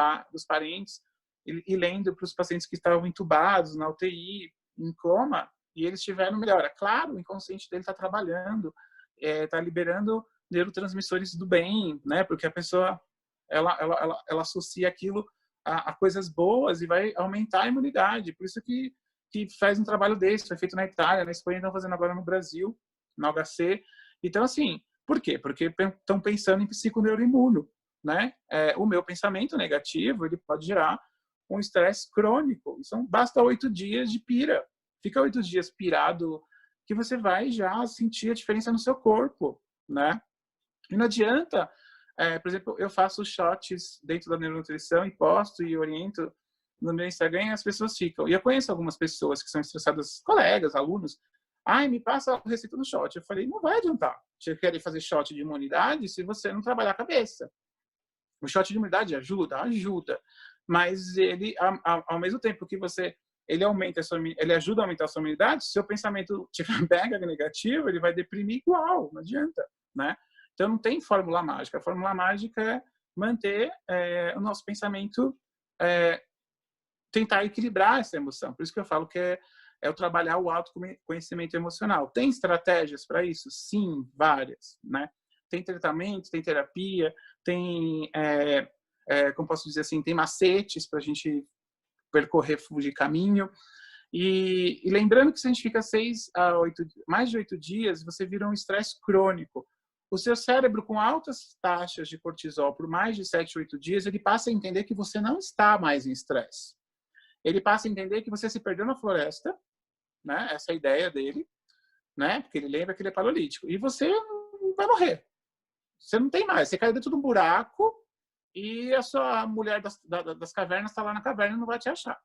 parentes e lendo para os pacientes que estavam entubados na UTI, em coma, e eles tiveram melhora. Claro, o inconsciente dele está trabalhando, está liberando neurotransmissores do bem, né? Porque a pessoa ela associa aquilo a coisas boas e vai aumentar a imunidade. Por isso que faz um trabalho desse, foi feito na Itália, na Espanha, estão fazendo agora no Brasil, na HC. Então, assim, por quê? Porque estão pensando em psiconeuroimuno, né? O meu pensamento negativo, ele pode gerar um estresse crônico. Então, basta 8 dias de pira. Fica 8 dias pirado, que você vai já sentir a diferença no seu corpo, né? E não adianta, por exemplo, eu faço shots dentro da neuronutrição e posto e oriento no meu Instagram e as pessoas ficam. E eu conheço algumas pessoas que são estressadas, colegas, alunos. Ai, me passa a receita do shot. Eu falei, não vai adiantar. Você quer fazer shot de imunidade se você não trabalhar a cabeça. O shot de imunidade ajuda? Ajuda. Mas ele, ao mesmo tempo que ele ajuda a aumentar a sua imunidade, se seu pensamento tiver mega negativo, ele vai deprimir igual, não adianta, né? Então não tem fórmula mágica. A fórmula mágica é manter o nosso pensamento, tentar equilibrar essa emoção. Por isso que eu falo que é o trabalhar o autoconhecimento emocional. Tem estratégias para isso? Sim, várias, né? Tem tratamento, tem terapia, tem, como posso dizer assim, tem macetes para a gente percorrer, fugir caminho. E lembrando que se a gente fica mais de 8 dias, você vira um estresse crônico. O seu cérebro, com altas taxas de cortisol por mais de 7, 8 dias, ele passa a entender que você não está mais em estresse. Ele passa a entender que você se perdeu na floresta, né? Essa é a ideia dele, né? Porque ele lembra que ele é paralítico. E você vai morrer. Você não tem mais. Você caiu dentro de um buraco e a sua mulher das cavernas está lá na caverna e não vai te achar.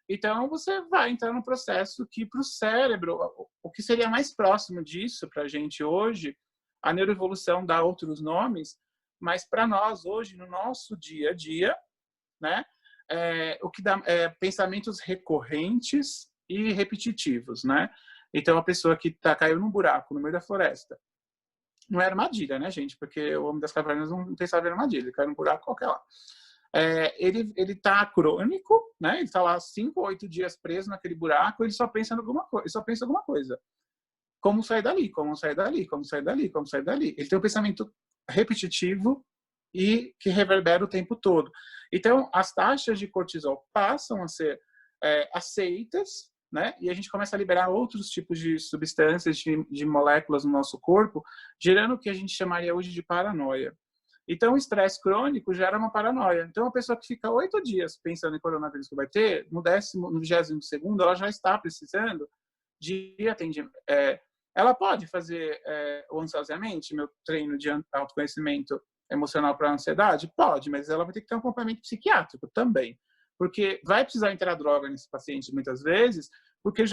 Então, você vai entrar num processo que, para o cérebro, o que seria mais próximo disso para a gente hoje, a neuroevolução dá outros nomes, mas para nós, hoje, no nosso dia a dia, né? O que dá pensamentos recorrentes e repetitivos, né? Então, a pessoa que caiu num buraco no meio da floresta, não era armadilha, né, gente? Porque o homem das cavernas não pensava em armadilha, ele caiu num buraco qualquer lá. Ele tá crônico, né? Ele tá lá 5 ou 8 dias preso naquele buraco, ele só pensa em alguma coisa. Como sair dali, como sair dali, como sair dali, como sair dali. Ele tem um pensamento repetitivo e que reverbera o tempo todo. Então, as taxas de cortisol passam a ser aceitas, né? E a gente começa a liberar outros tipos de substâncias, de moléculas no nosso corpo, gerando o que a gente chamaria hoje de paranoia. Então, o estresse crônico gera uma paranoia. Então, a pessoa que fica 8 dias pensando em coronavírus que vai ter, no 20º, ela já está precisando de atendimento. Ela pode fazer o ansiosamente, meu treino de autoconhecimento emocional para a ansiedade? Pode, mas ela vai ter que ter um acompanhamento psiquiátrico também. Porque vai precisar entrar droga nesse paciente muitas vezes, porque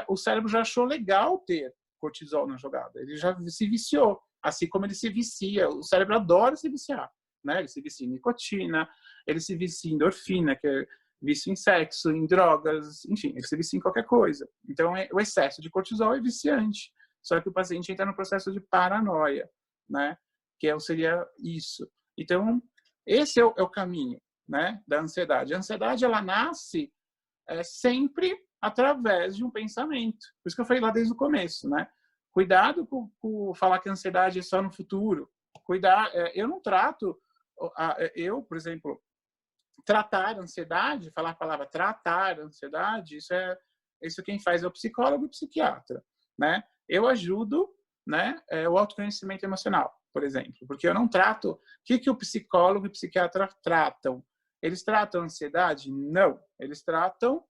o cérebro já achou legal ter cortisol na jogada. Ele já se viciou. Assim como ele se vicia, o cérebro adora se viciar, né? Ele se vicia em nicotina, ele se vicia em endorfina, que é vício em sexo, em drogas, enfim, ele se vicia em qualquer coisa. Então, o excesso de cortisol é viciante. Só que o paciente entra no processo de paranoia, né? Que seria isso. Então, esse é o caminho, né? Da ansiedade. A ansiedade, ela nasce sempre através de um pensamento. Por isso que eu falei lá desde o começo, né? Cuidado com falar que a ansiedade é só no futuro. Eu não trato, por exemplo, tratar a ansiedade, falar a palavra tratar a ansiedade, isso quem faz é o psicólogo e o psiquiatra, né? Eu ajudo, né, o autoconhecimento emocional, por exemplo, porque eu não trato. O que o psicólogo e o psiquiatra tratam? Eles tratam a ansiedade? Não. Eles tratam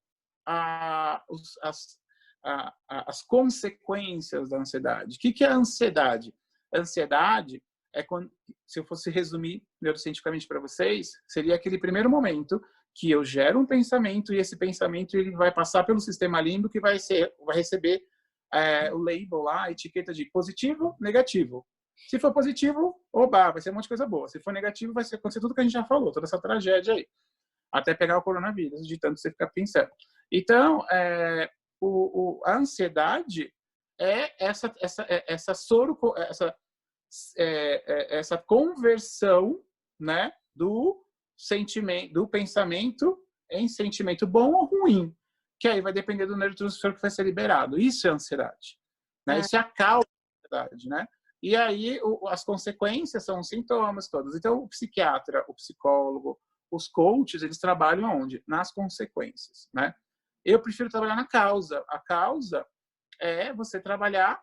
as consequências da ansiedade. O que é a ansiedade? A ansiedade é quando, se eu fosse resumir neurocientificamente para vocês, seria aquele primeiro momento que eu gero um pensamento e esse pensamento ele vai passar pelo sistema límbico que vai receber o label lá, a etiqueta de positivo, negativo. Se for positivo, oba, vai ser um monte de coisa boa. Se for negativo, vai acontecer tudo que a gente já falou, toda essa tragédia aí. Até pegar o coronavírus, de tanto você ficar pensando. Então, a ansiedade é essa conversão, né, do pensamento em sentimento bom ou ruim, que aí vai depender do neurotransmissor que vai ser liberado. Isso é ansiedade, né? Isso é a causa da ansiedade, né? E aí as consequências são os sintomas todos. Então, o psiquiatra, o psicólogo, os coaches, eles trabalham onde? Nas consequências, né? Eu prefiro trabalhar na causa. A causa é você trabalhar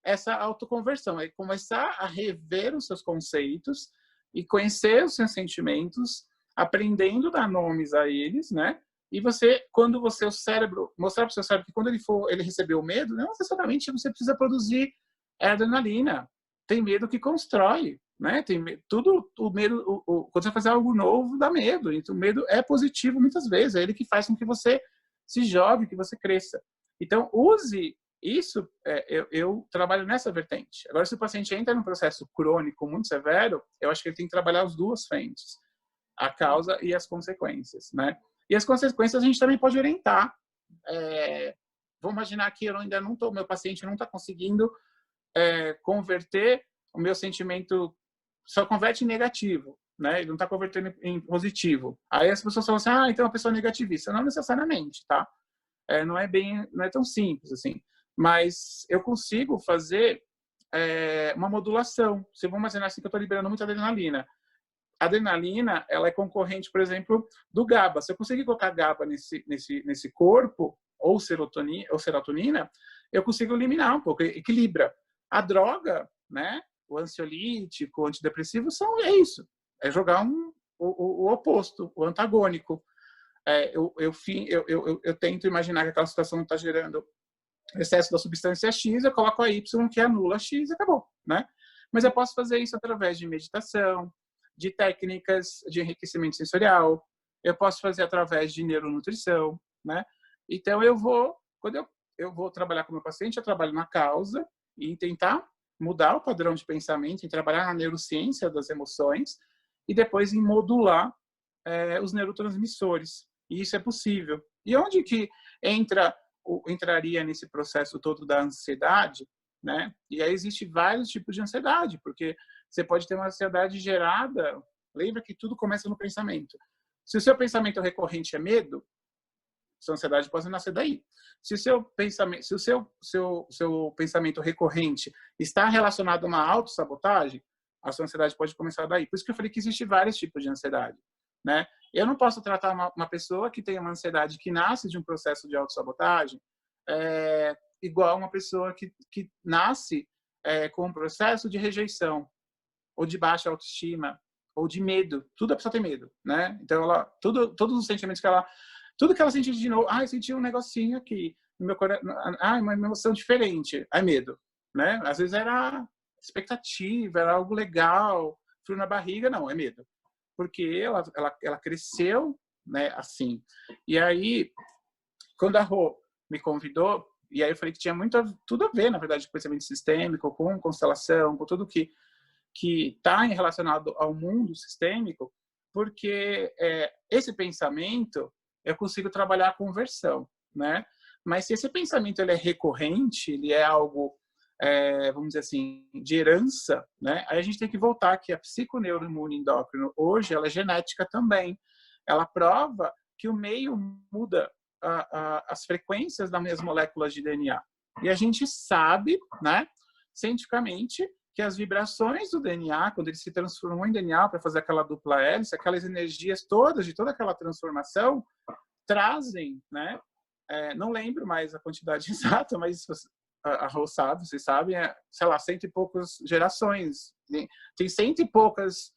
essa autoconversão, é começar a rever os seus conceitos e conhecer os seus sentimentos, aprendendo a dar nomes a eles, né? E quando o cérebro, mostrar para o seu cérebro que quando ele receber o medo, não necessariamente você precisa produzir adrenalina. Tem medo que constrói, né? Tudo o medo, quando você vai fazer algo novo, dá medo. Então, o medo é positivo muitas vezes, é ele que faz com que você se jogue, que você cresça. Então, use isso, eu trabalho nessa vertente. Agora, se o paciente entra num processo crônico muito severo, eu acho que ele tem que trabalhar as duas frentes, a causa e as consequências, né? E as consequências a gente também pode orientar. Vamos imaginar que meu paciente não está conseguindo converter o meu sentimento, só converte em negativo, né? Ele não está convertendo em positivo. Aí as pessoas falam assim, então é uma pessoa negativista. Não necessariamente, tá? Não é tão simples assim. Mas eu consigo fazer uma modulação. Se vamos imaginar assim que eu estou liberando muita adrenalina. A adrenalina, ela é concorrente, por exemplo, do GABA. Se eu conseguir colocar GABA nesse corpo, ou serotonina, eu consigo eliminar um pouco, equilibra. A droga, né, o ansiolítico, o antidepressivo, é isso. É jogar o oposto, o antagônico. Eu tento imaginar que aquela situação está gerando excesso da substância X, eu coloco a Y que anula X e acabou, né? Mas eu posso fazer isso através de meditação, de técnicas de enriquecimento sensorial, eu posso fazer através de neuronutrição, né? Então, quando eu vou trabalhar com o meu paciente, eu trabalho na causa e tentar mudar o padrão de pensamento, em trabalhar na neurociência das emoções e depois em modular os neurotransmissores. E isso é possível. E onde que entraria nesse processo todo da ansiedade, né? E aí existe vários tipos de ansiedade, porque você pode ter uma ansiedade gerada, lembra que tudo começa no pensamento. Se o seu pensamento recorrente é medo, sua ansiedade pode nascer daí. Se o seu pensamento recorrente está relacionado a uma autossabotagem, A sua ansiedade pode começar daí. Por isso que eu falei que existe vários tipos de ansiedade, né? Eu não posso tratar uma pessoa que tem uma ansiedade que nasce de um processo de autossabotagem igual uma pessoa que nasce com um processo de rejeição, ou de baixa autoestima, ou de medo. Tudo a pessoa tem medo, né? Então, todos os sentimentos tudo que ela sente de novo, eu senti um negocinho aqui no meu coração, uma emoção diferente, é medo, né? Às vezes era expectativa, era algo legal, frio na barriga, não, é medo. Porque ela cresceu, né, assim. E aí, quando a Rô me convidou, e aí eu falei que tinha tudo a ver, na verdade, com pensamento sistêmico, com constelação, com tudo que está relacionado ao mundo sistêmico, porque esse pensamento eu consigo trabalhar a conversão, né? Mas se esse pensamento ele é recorrente, ele é algo, vamos dizer assim, de herança, né? Aí a gente tem que voltar que a psiconeuroimune endócrino hoje ela é genética também. Ela prova que o meio muda as frequências das minhas moléculas de DNA. E a gente sabe, né, cientificamente, que as vibrações do DNA, quando ele se transformou em DNA para fazer aquela dupla hélice, aquelas energias todas, de toda aquela transformação, trazem, né? Não lembro mais a quantidade exata, mas a Rô sabe, vocês sabem, sei lá, 100 e poucas gerações. Tem 100 e poucas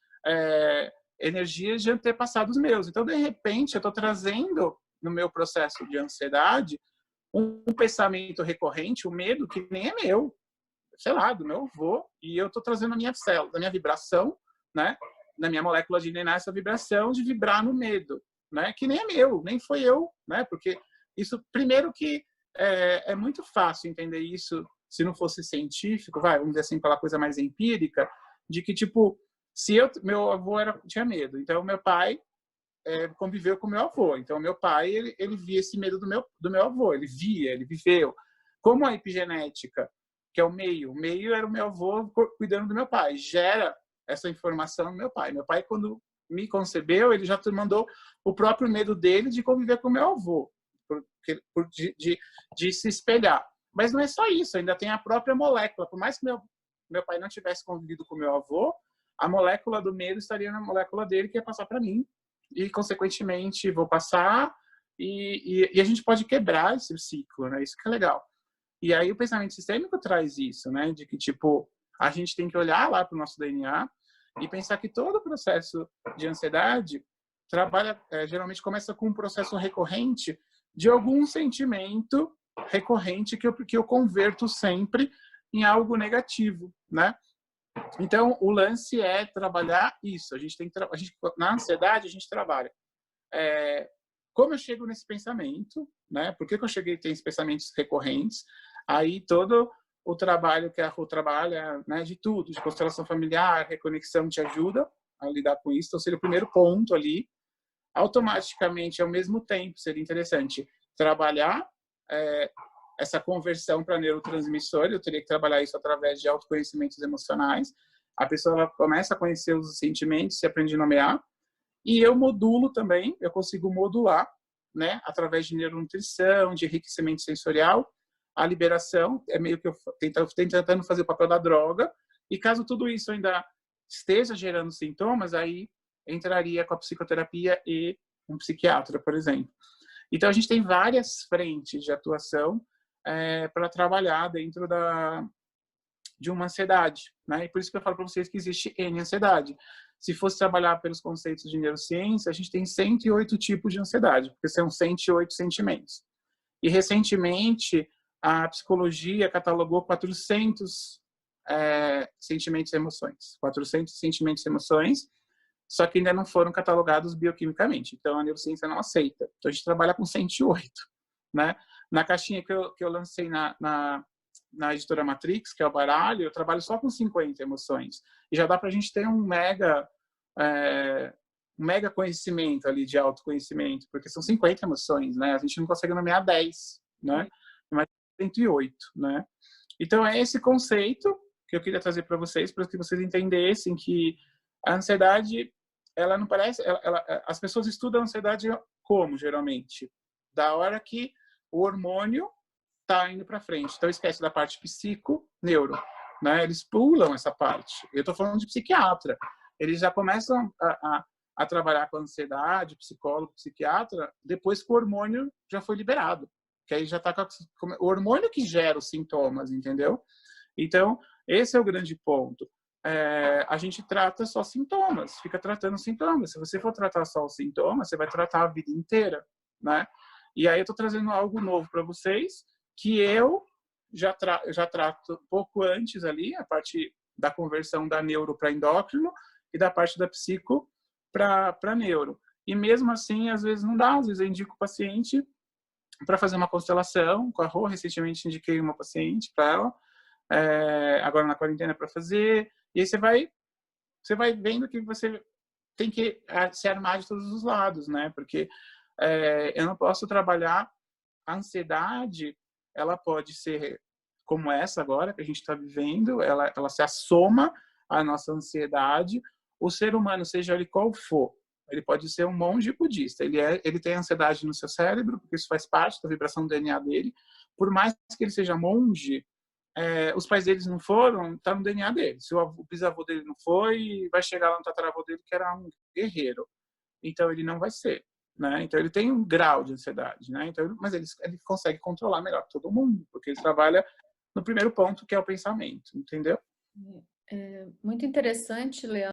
energias de antepassados meus. Então, de repente, eu estou trazendo no meu processo de ansiedade um pensamento recorrente, um medo que nem é meu, sei lá, do meu avô, e eu estou trazendo a minha célula, a minha vibração, né? Na minha molécula de DNA, essa vibração de vibrar no medo, né? Que nem é meu, nem foi eu, né? Porque isso, primeiro que é muito fácil entender isso, se não fosse científico, vamos dizer assim, pela coisa mais empírica, de que, tipo, meu avô tinha medo, então meu pai conviveu com meu avô. Então, meu pai, ele via esse medo do meu avô. Ele viveu. Como a epigenética, que é o meio era o meu avô cuidando do meu pai. Gera essa informação no meu pai. Meu pai, quando me concebeu, ele já mandou o próprio medo dele de conviver com meu avô, de se espelhar. Mas não é só isso, ainda tem a própria molécula. Por mais que meu pai não tivesse convivido com meu avô, a molécula do medo estaria na molécula dele, que ia passar para mim. E, consequentemente, vou passar e a gente pode quebrar esse ciclo, né? Isso que é legal. E aí o pensamento sistêmico traz isso, né? De que, tipo, a gente tem que olhar lá para o nosso DNA e pensar que todo o processo de ansiedade geralmente começa com um processo recorrente de algum sentimento recorrente que eu converto sempre em algo negativo, né? Então, o lance é trabalhar isso. Na ansiedade, a gente trabalha. Como eu chego nesse pensamento, né? Por que eu cheguei a ter esses pensamentos recorrentes? Aí, todo o trabalho que a Rô trabalha, né? De tudo, de constelação familiar, reconexão, te ajuda a lidar com isso. Então, seria o primeiro ponto ali. Automaticamente, ao mesmo tempo, seria interessante trabalhar essa conversão para neurotransmissor. Eu teria que trabalhar isso através de autoconhecimentos emocionais. A pessoa ela começa a conhecer os sentimentos, se aprende a nomear. E eu modulo também, eu consigo modular, né, através de neuronutrição, de enriquecimento sensorial, a liberação, é meio que eu tentando fazer o papel da droga. E caso tudo isso ainda esteja gerando sintomas, aí entraria com a psicoterapia e um psiquiatra, por exemplo. Então, a gente tem várias frentes de atuação para trabalhar dentro de uma ansiedade, né? E por isso que eu falo para vocês que existe N ansiedade. Se fosse trabalhar pelos conceitos de neurociência, a gente tem 108 tipos de ansiedade, porque são 108 sentimentos. E, recentemente, a psicologia catalogou 400 sentimentos e emoções. 400 sentimentos e emoções, só que ainda não foram catalogados bioquimicamente. Então, a neurociência não aceita. Então, a gente trabalha com 108, né? Na caixinha que eu lancei na editora Matrix, que é o baralho, eu trabalho só com 50 emoções. E já dá para a gente ter um mega conhecimento ali de autoconhecimento, porque são 50 emoções, né? A gente não consegue nomear 10, né? Mas 108, né? Então, é esse conceito que eu queria trazer para vocês que vocês entendessem que a ansiedade, ela não parece... as pessoas estudam a ansiedade como, geralmente? Da hora que o hormônio está indo para frente. Então, esquece da parte psico, neuro. né? Eles pulam essa parte. Eu estou falando de psiquiatra. Eles já começam a trabalhar com ansiedade, psicólogo, psiquiatra, depois que o hormônio já foi liberado. Que aí já está com o hormônio que gera os sintomas, entendeu? Então, esse é o grande ponto. A gente trata só sintomas, fica tratando sintomas. Se você for tratar só os sintomas, você vai tratar a vida inteira, né? E aí eu estou trazendo algo novo para vocês, que eu já trato um pouco antes ali, a parte da conversão da neuro para endócrino e da parte da psico para neuro. E mesmo assim, às vezes não dá, às vezes eu indico o paciente para fazer uma constelação com a Rô. Recentemente indiquei uma paciente para ela, agora na quarentena para fazer, e aí você vai vendo que você tem que se armar de todos os lados, né? Porque eu não posso trabalhar a ansiedade, ela pode ser como essa agora que a gente está vivendo, ela se assoma à nossa ansiedade. O ser humano, seja ele qual for, ele pode ser um monge budista. Ele tem ansiedade no seu cérebro, porque isso faz parte da vibração do DNA dele. Por mais que ele seja monge, os pais deles não foram, está no DNA dele. Se o bisavô dele não foi, vai chegar lá no tataravô dele que era um guerreiro. Então ele não vai ser, né? Então ele tem um grau de ansiedade, né? Então, mas ele consegue controlar melhor que todo mundo, porque ele trabalha no primeiro ponto, que é o pensamento, entendeu? Muito interessante, Leandro.